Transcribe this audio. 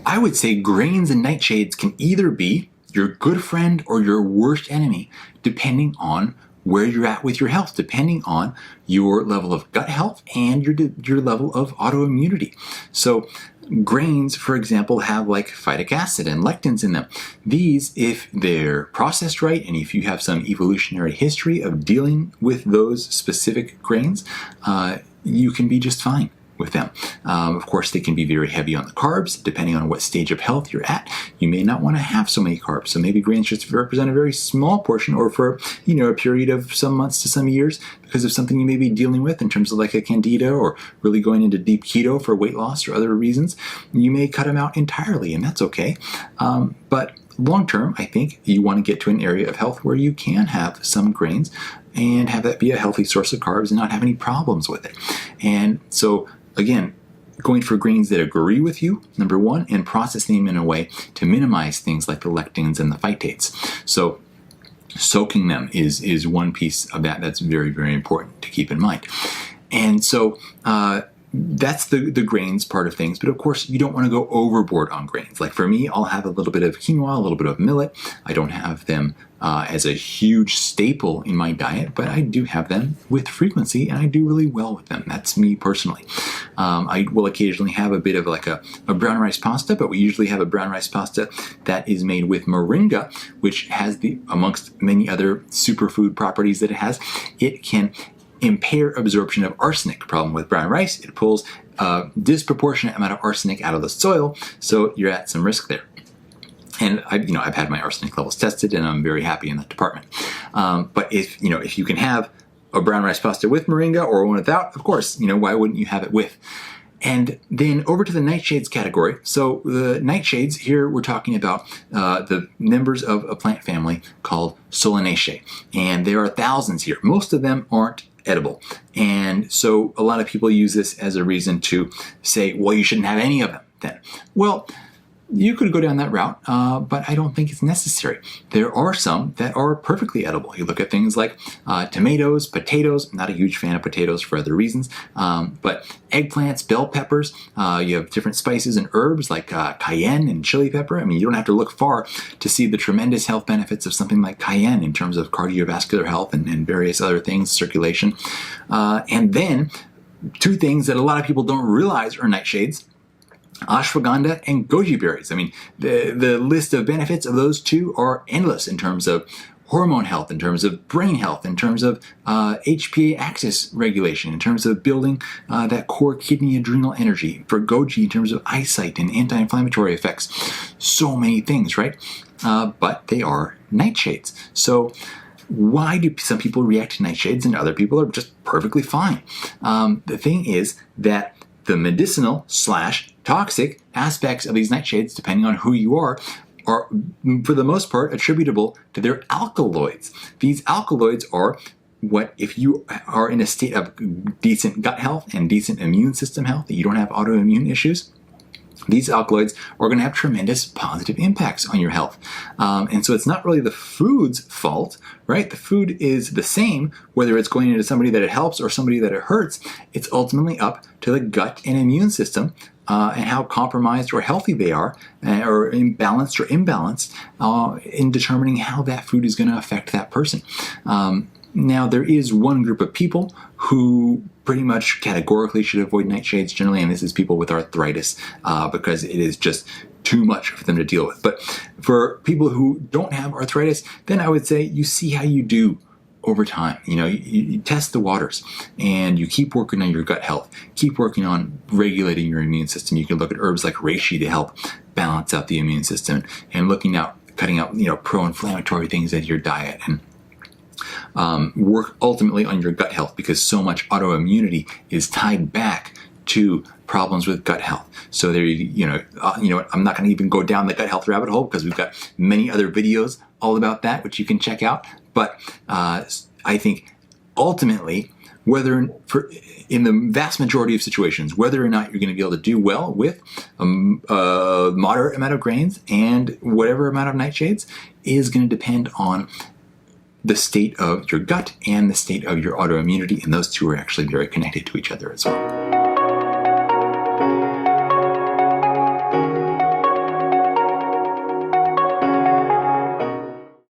I would say grains and nightshades can either be your good friend or your worst enemy, depending on where you're at with your health, depending on your level of gut health and your level of autoimmunity. So grains, for example, have like phytic acid and lectins in them. These, if they're processed right and if you have some evolutionary history of dealing with those specific grains, you can be just fine with them. Of course, they can be very heavy on the carbs, depending on what stage of health you're at. You may not want to have so many carbs, so maybe grains just represent a very small portion, or for a period of some months to some years, because of something you may be dealing with in terms of like a candida, or really going into deep keto for weight loss or other reasons. You may cut them out entirely, and that's okay. But long term, I think you want to get to an area of health where you can have some grains and have that be a healthy source of carbs and not have any problems with it. And so, again, going for grains that agree with you, number one, and processing them in a way to minimize things like the lectins and the phytates. So soaking them is one piece of that that's very, very important to keep in mind. And so that's the grains part of things. But of course, you don't want to go overboard on grains. Like for me, I'll have a little bit of quinoa, a little bit of millet. I don't have them as a huge staple in my diet, but I do have them with frequency, and I do really well with them. That's me personally. I will occasionally have a bit of like a brown rice pasta, but we usually have a brown rice pasta that is made with moringa, which has amongst many other superfood properties that it has, it can impair absorption of arsenic. Problem with brown rice, it pulls a disproportionate amount of arsenic out of the soil, so you're at some risk there. And I've had my arsenic levels tested, and I'm very happy in that department. But if you can have a brown rice pasta with moringa or one without, of course, why wouldn't you have it with? And then over to the nightshades category. So the nightshades, here we're talking about the members of a plant family called Solanaceae. And there are thousands here. Most of them aren't edible. And so a lot of people use this as a reason to say, well, you shouldn't have any of them then. Well, you could go down that route, but I don't think it's necessary. There are some that are perfectly edible. You look at things like tomatoes, potatoes. I'm not a huge fan of potatoes for other reasons, but eggplants, bell peppers. You have different spices and herbs like cayenne and chili pepper. I mean, you don't have to look far to see the tremendous health benefits of something like cayenne in terms of cardiovascular health and various other things, circulation. And then two things that a lot of people don't realize are nightshades: ashwagandha and goji berries. I mean, the list of benefits of those two are endless in terms of hormone health, in terms of brain health, in terms of HPA axis regulation, in terms of building that core kidney adrenal energy, for goji in terms of eyesight and anti-inflammatory effects. So many things, right? But they are nightshades. So why do some people react to nightshades and other people are just perfectly fine? The thing is that the medicinal / toxic aspects of these nightshades, depending on who you are for the most part attributable to their alkaloids. These alkaloids are what, if you are in a state of decent gut health and decent immune system health, that you don't have autoimmune issues, these alkaloids are going to have tremendous positive impacts on your health. And so it's not really the food's fault, right? The food is the same, whether it's going into somebody that it helps or somebody that it hurts. It's ultimately up to the gut and immune system and how compromised or healthy they are, or imbalanced or imbalanced, in determining how that food is going to affect that person. Now, there is one group of people who pretty much categorically should avoid nightshades generally, and this is people with arthritis, because it is just too much for them to deal with. But for people who don't have arthritis, then I would say you see how you do over time. You test the waters, and you keep working on your gut health, keep working on regulating your immune system. You can look at herbs like reishi to help balance out the immune system, and cutting out pro-inflammatory things out of your diet, and work ultimately on your gut health, because so much autoimmunity is tied back to problems with gut health. So there, I'm not going to even go down the gut health rabbit hole, because we've got many other videos all about that, which you can check out. But I think ultimately, in the vast majority of situations, whether or not you're going to be able to do well with a moderate amount of grains and whatever amount of nightshades is going to depend on the state of your gut and the state of your autoimmunity, and those two are actually very connected to each other as well.